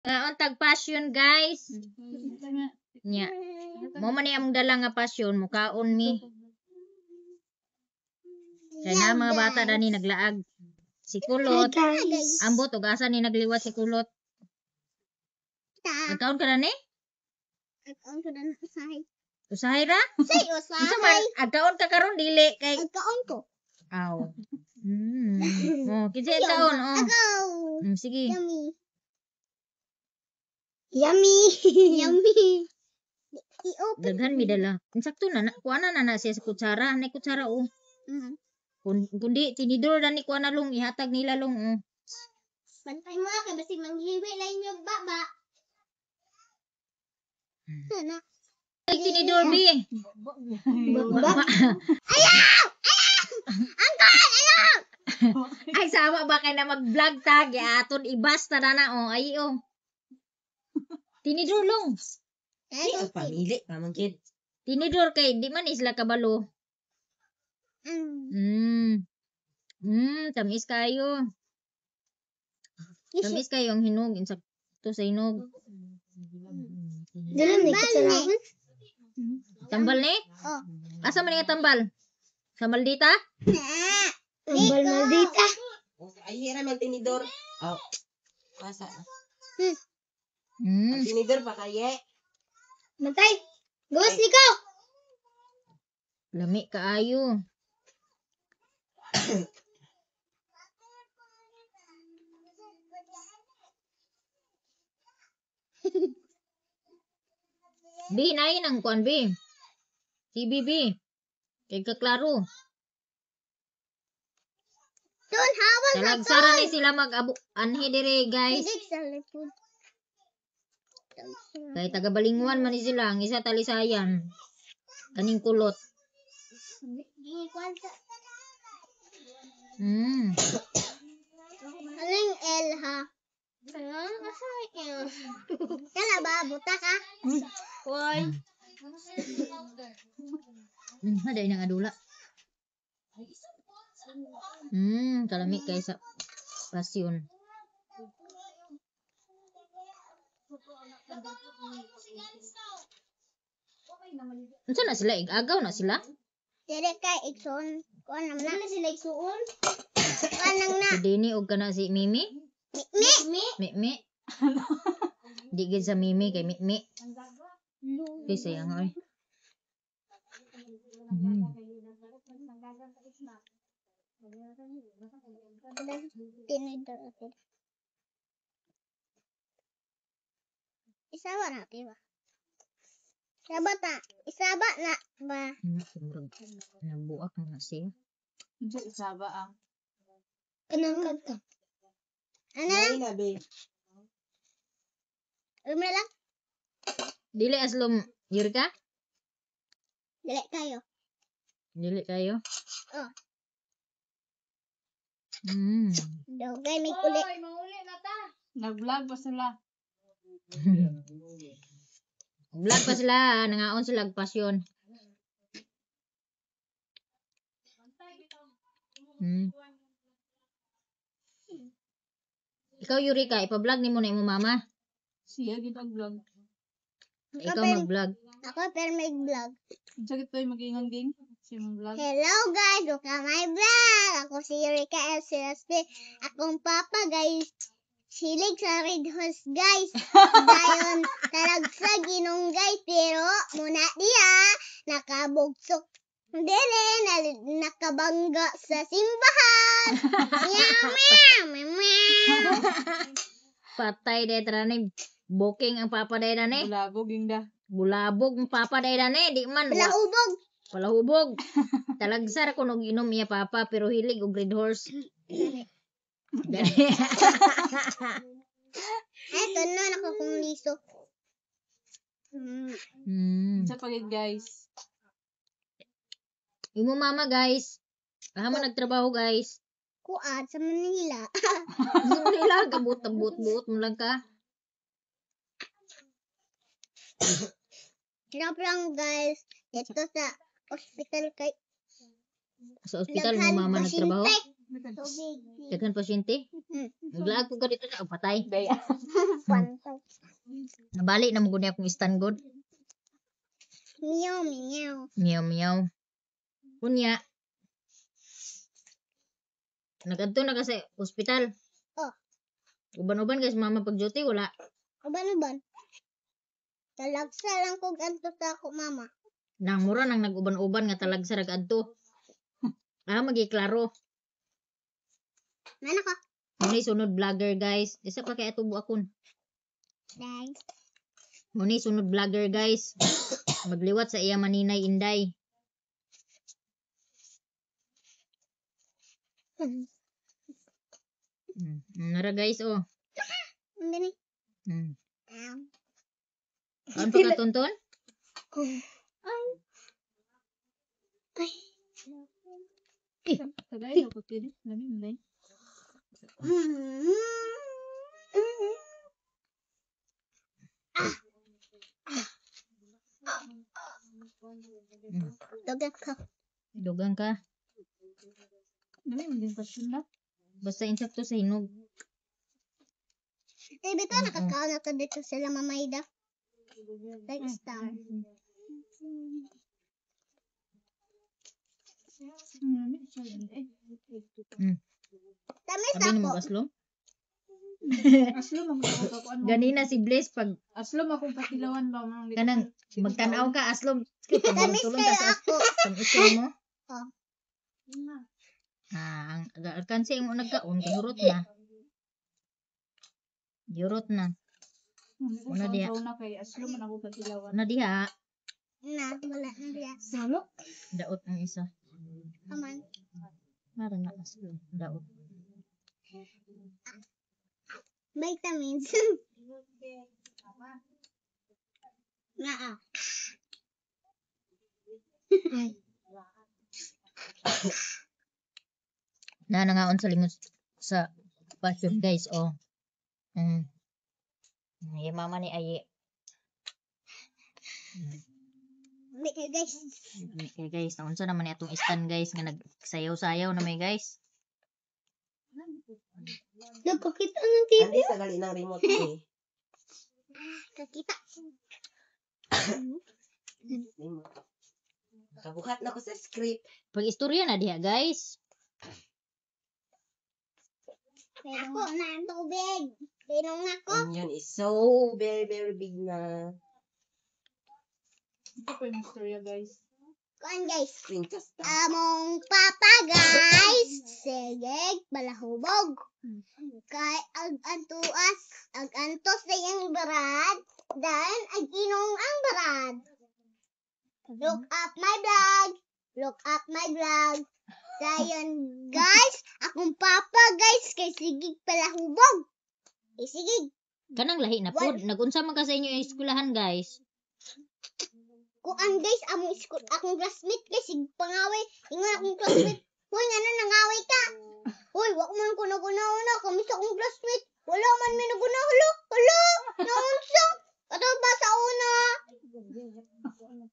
Untag passion guys. Nya. Mo man ni among dala nga passion mukaon mi. Kaya na mga bata dani naglaag. Si Kulot. Ambot ug asa ni nagliwat si Kulot. Nagkaon ka na ni? Agkaon ko na usahay. Usahay ra? Say, Unsa usahay. man agkaon ka karon dili kay Agkaon ko. aw. Oh, kinsa agkaon oh. Agaw. Sige. Yummy. Yummy. Yummy. I-open. Daghan mi dala. Insakto na kuana na siya sa kutsara. Nay kutsara oh. Kundi tinidor na ni kuana long ihatag nila long oh. Bantay mo kay basig manghiwi lang yung baba. Sana. Ay tinidor bi. Baba. Ayaw! Ayaw! Ay sama ba kay na mag-vlog tag aton ibasta na na oh. Ay oh. Tinidor long. Di ang pamili pamangkin. Tinidor kay di man isla kabalo. Tamis kayo. Tamis kayo ang hinog insakto sa hinog. Dala ni kasalanan. Tambal ni? Oh. Asa man nga tambal? Sa Maldita? Tambal maldita. Ay hira man tinidor. Oh. Asa? Mm. Ang tinidor pa kaye. Matay. Gawas ni ko. Lami kaayo. Bi, nain ang kuan, Bi. Si Bibi. Kay kaklaro. Don, hawan na to. Talagsara ni sila mag-abo. Anhi dire, guys. Hidig sa likod. Kay taga-Balinguan man ni sila. Ang isa talisayan. Kaning kulot. Gikuan sa... Aling L, ha? Asa yung L? Kala ba? Buta ka? Hoy. Haday nang adula. Kalami kay sa pasyon. Unsa na sila? Agaw na sila? Dire kay Ikson. Kuan naman na. Sila Iksoon? Kuan nang na. Si Dini o kana si Mimi? Mi. Mi. Di gid sa Mimi kay Mi. Kay sayang oy. Tinidor ako. Isawa na, diba? Isaba ta. Isaba na ba? Nabuak na siya. Hindi, isaba ang. Kanang kanta. Ano Nay lang? na be. Umra lang? Dili aslom Yurika? Dili kayo. Dili kayo? Oh. Dugay may kulit. Nag-vlog pa sila. Vlog pa sila, nangaon sila pasyon. Ikaw Yurika, ipa-vlog ni mo na imo mama. Siya gid ang vlog. Ikaw mag-vlog. Ako pero may vlog. Sakit to yung mag-ingon ging. Siya mong vlog. Hello guys, welcome to my vlog. Ako si Eureka LCSP. Akong papa guys. Silig sa Red Horse guys. Dayon talagsag inong guys. Pero muna diya nakabugsok. Dere nakabangga sa simbahan. Meow. Patay day trani. Booking ang papa day dane. Bulabog ging da. Bulabog ang papa day dane. Di man. Lahubog. Palahubog. Talagsar ko nung inom iya papa pero hilig og Red Horse. Eto na ako kung liso. Sa pagid guys. Imo mama guys. Kahama nagtrabaho guys. Kuat sa Manila. Nila kabut-but mo lang ka. Hirap lang guys. Ito sa hospital kay Sa ospital mo mama nagtrabaho. Tubig. Daghan pasyente. Naglaag ko ka dito na patay. Daya. Pantay. Nabali na mo guni akong stand god. Meow, meow. Meow meow. Kunya. Nagadto na ka sa ospital. Oh. Uban-uban guys, mama pag duty wala. Uban-uban. Talagsa lang kog adto sa ako, mama. Nang mura nang nag-uban-uban nga talag sa nag-adto. Magiklaro. Mana ka? Muni sunod vlogger guys. Isa pa kay atubo akon. Dai. Muni sunod vlogger guys. Magliwat sa iya maninay Inday. Nara guys oh. Gani. Hmm. Ow. Ano pa katonton? Ay. Ay. Tagay ako kini. Lagi mo Dugag ka. Dugang ka. Dami mo din pasyon na. Basta insakto sa hinog. Bito, nakakaon na to dito sila mamayda. Like star. Tama sa Sabi ni ako. mo aslom? Aslo magkakakuan mo. Ganina si Blaze pag Aslo akong patilawan ba mo. kanang magtanaw ka aslom. Tamis Tulong kayo ka sa ako. isip mo. Oh. Ang kansi mo nagkaon kay hurot na. Yurot na. Una dia. Na kay aslo man ako patilawan. Na diha, Na, wala na diya. Salo? daot ang isa. Aman. Mara na aslom, daot. Vitamins. Naa. Na nangaon sa limos sa passion guys oh. Yung mama ni Aye. Bika guys. Okay guys, naunsa naman ni atong stand guys nga nagsayaw-sayaw na may guys. Nagkakita ng TV. Andi sa gali ng remote eh. Kakita. Remote. Kabuhat na ko sa script. Pag istorya na diha guys. Pero ko na ang tubig. Pinong ako. Onion is so very, very big na. Ito po yung istorya guys. Kuan guys. Princess ta. Among papa guys. Sige, balahubog. Kay ag-antos sa iyang barad. Dan, ag-inong ang barad. Look up my vlog. Look up my vlog. Dayon guys, akong papa guys kay sigig palahubog. Sigig. Kanang lahi na pod. Nagunsa man ka sa inyo yung eskwelahan guys. Kuan guys, among school, akong classmate guys, sig pangaway. Ingon akong classmate. Hoy, nga na nangaway ka. Hoy, wak man ko naguna-una. Kami sa akong classmate. Wala man may naguna. Hala. Naunsa. Kato ba sa una?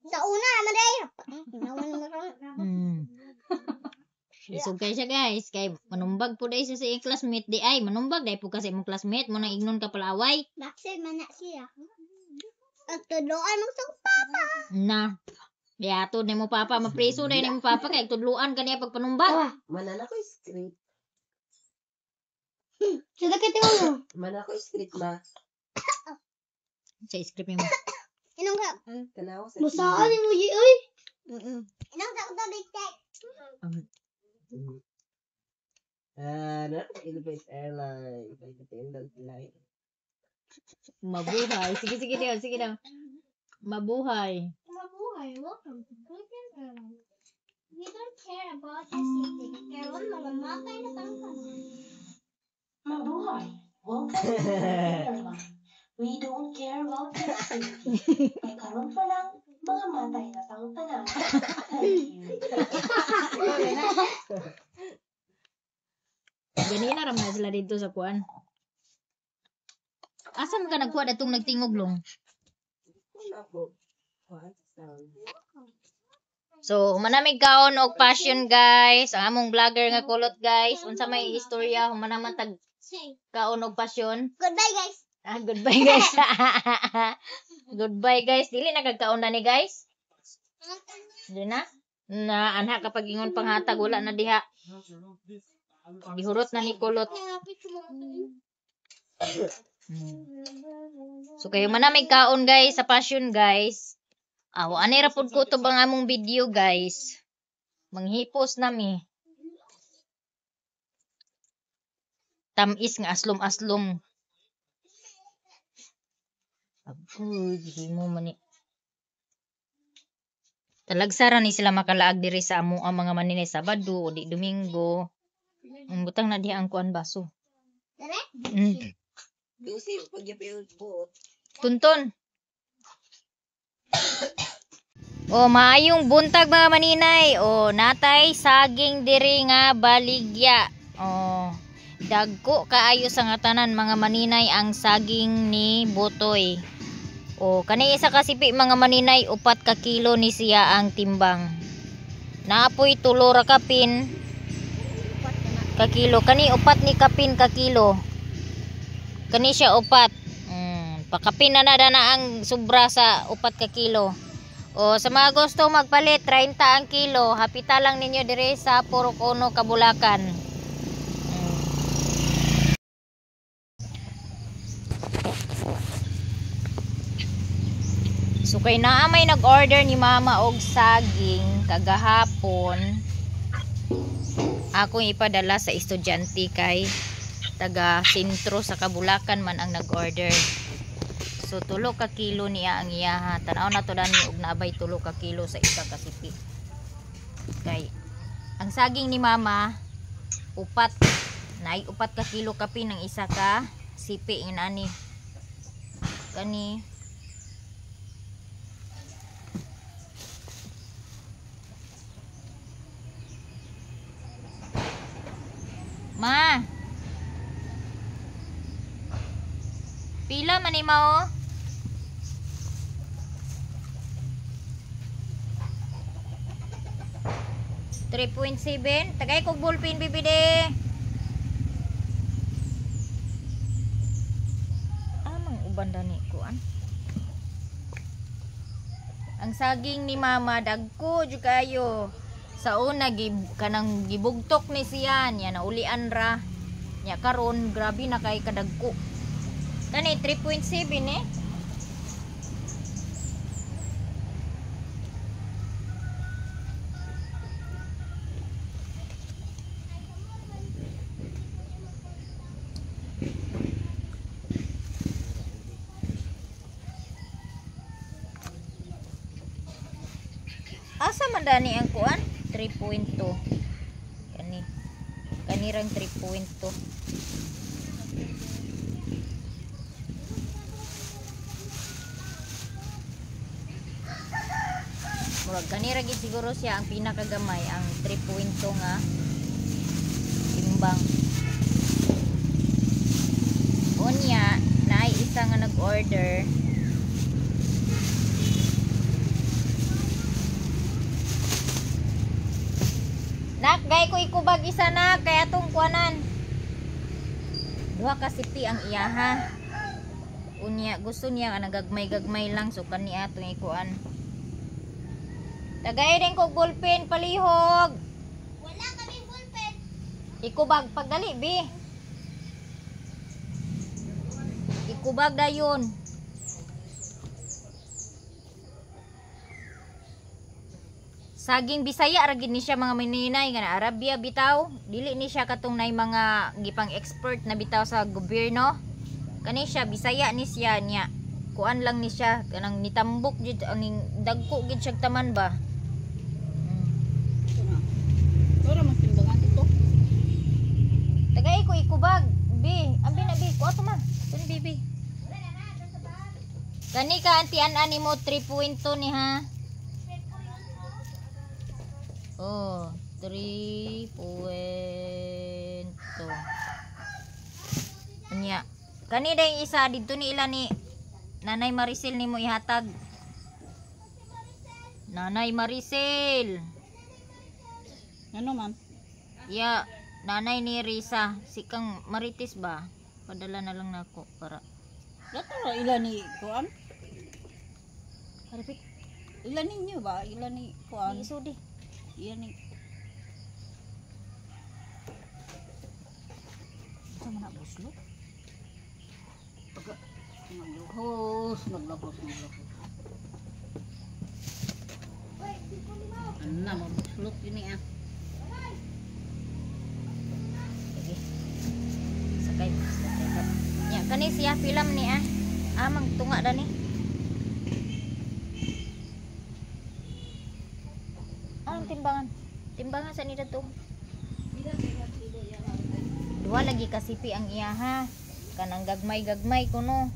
Sa una naman day. Nawan mo ron. Isog kay siya guys. Kay manumbag po dahil siya sa iyong classmate. Di ay, manumbag dahil po kasi mong classmate. Mo nang ignon ka palaway. Bakit man na siya. At tudloan mo sa papa. Na. Yato ni mo papa. Mapreso dahil ni mo papa. Kay tudluan ka niya pagpanumbag. Manana ko script. Sada ka tingnan mo. Manana ko script ma. Sa script mo. Inong ka. Tanaw sa Musaan mo yi oy. Inong ka ko big tech. Philippines Airlines. Independent flight. Mabuhay. Sige daw. Sige daw. Mabuhay. Mabuhay, welcome to Philippines Airlines. We don't care about the safety. Karon mamamatay na tangka. Mabuhay. Welcome to Philippines Airlines. We don't care about the safety. Pagkaroon pa lang, mga matay na tang tanan. Thank you. Ganina ram na sila dito sa kuan. Asa man ka nagkuha datong nagtingog long? Ako. What sound? So, manamig kaon og passion guys. Ang among vlogger nga kulot guys. Unsa may istorya humanaman tag kaon og passion. Goodbye, guys. Goodbye guys. Goodbye guys. Dili na kagkaon na ni guys. Dili na. Na anha kapag ingon panghatag wala na diha. Gihurot na ni kulot. So kayo manamig kaon guys sa passion guys. Ani ra pud ko to bang among video guys. Manghipos nami. Tamis nga aslom-aslom. Agoy, himo man ni. Talagsara ni sila makalaag diri sa amo ang mga maninay Sabado o di Domingo. Butang na diha ang kuan baso. Lucy, pag-yapil po. Tunton. Maayong buntag mga maninay. Natay saging diri nga baligya. Dagko kaayo sa nga tanan mga maninay ang saging ni Butoy. Kani isa kasipi mga maninay 4 ka kilo ni siya ang timbang. Naapoy 3 ra kapin ka kilo. Kani 4 ni kapin ka kilo. Kani siya 4. Pakapin na ang sobra sa 4 ka kilo. Sa mga gusto magpalit 30 ang kilo, hapita lang ninyo dire sa Purok Uno, Kabulakan. So kay naa may nag-order ni mama og saging kagahapon. Ako ipadala sa estudyante kay taga sentro sa Kabulakan man ang nag-order. So 3 ka kilo niya ang iyaha. Tanaw na to dani og naabay 3 ka kilo sa isa ka sipi. Kay ang saging ni mama 4 nay 4 ka kilo kapin ng isa ka sipi inani. Kani Ma. Pila man ni mao? 3.7. Tagay kog ballpen bibide. Amang uban dani kuan. Ang saging ni mama dagko jud kayo. Sa una kanang gibugtok ni siya nya naulian ra. Nya karon grabe na kay kadagko. Kani 3.7 eh. Asa man dani ang kuan? 3.2. Kanirang 3.2. Murag kanira gid siguro siya ang pinakagamay ang 3.2 nga timbang. Unya naay isa nga nag-order. Nak, gay ko ikubag isa na kaya tong kuanan. 2 ka sipi ang iyaha. Unya gusto niya nga nagagmay-gagmay lang so kani atong ikuan. Tagay din kog ballpen palihog. Wala kaming ballpen. Ikubag pagdali bi. Ikubag dayon. Saging Bisaya ra gid ni siya mga maninay nga Arabia bitaw. Dili ni siya katong nay mga gipang expert na bitaw sa gobyerno. Kani siya Bisaya ni siya niya. Kuan lang ni siya kanang nitambok jud aning dagko gid siya taman ba. Ora man timbangan ito. Tagay ko ikubag. Bi, ambi na bi ko ato man. Kun bibi. Kani ka anti-an mo 3.2 ni ha. 3.2. Nya. Kani day isa dito ni ila ni Nanay Maricel nimo ihatag. Nanay Maricel. Ano, ma'am? Ya, nanay ni Risa. Si Kang Marites ba? Padala na lang nako para. Dato ra ilan ni kuan? Harapit. Ilan ninyo ba? Ilan ni kuan? Isudi. Iyan ni. Sa mana buslo? Naglahos. Ano, mabuslok ini ah. Sige. Sakay. Ya, kani siya film ni ah. Amang tunga da ni. Anong timbangan? Timbangan sa nila to. Dua lagi kasipi ang iya ha. Kanang gagmay kuno.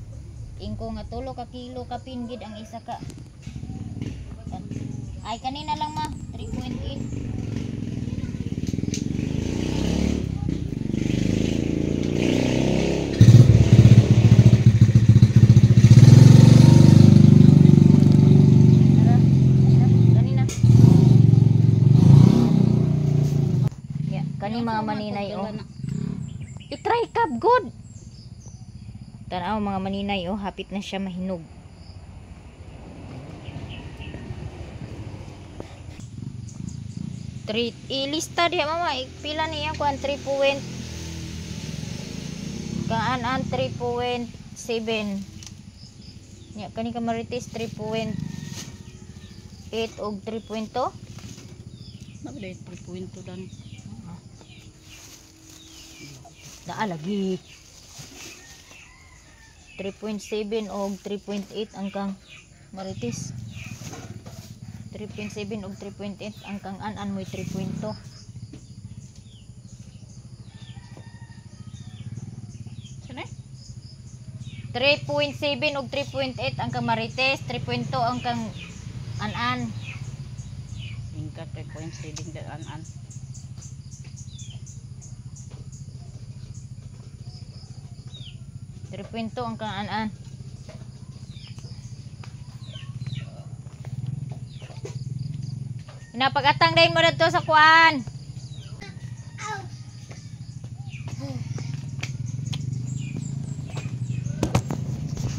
Ingko nga 3 ka kilo ka pinggid ang isa ka. Ay kanina lang ma, 3.8. Kani mga maninay oh. I-try kap good. Tanaw mga maninay oh, hapit na siya mahinog. Ilista diha mama, pila niya kuan 3 point. Kaan 3.7. Nya kani ka Marites 3.8 og 3.2. Nabiday 3.2 dan. Naa lagi 3.7 o 3.8 ang kang Marites. 3.7 o 3.8 ang kang an mo'y 3.2. Sane? 3.7 o 3.8 ang kang Marites, 3.2 ang kang an. Ingka 3.7 dan an. 3.2 ang kang an. Napag-atang dahil mo na to sa kuan.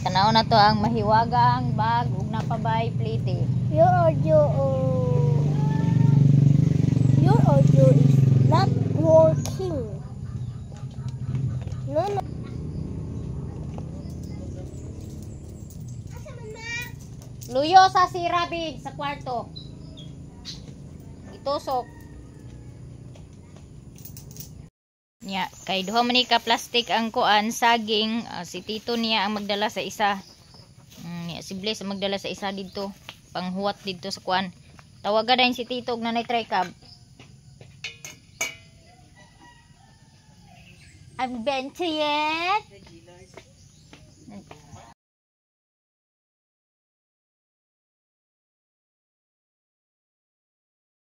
Tanaw na to ang mahiwagang bag ug napabay plate. Your audio is not working. No. Luyo sa sirabig sa kwarto. Itusok. Nya, kay duha man ni ka plastic ang kuan saging, si Tito niya ang magdala sa isa. Nya si Blaze ang magdala sa isa dito, panghuwat dito sa kuan. Tawagan din si Tito og nanay Tricab. I'm bent yet.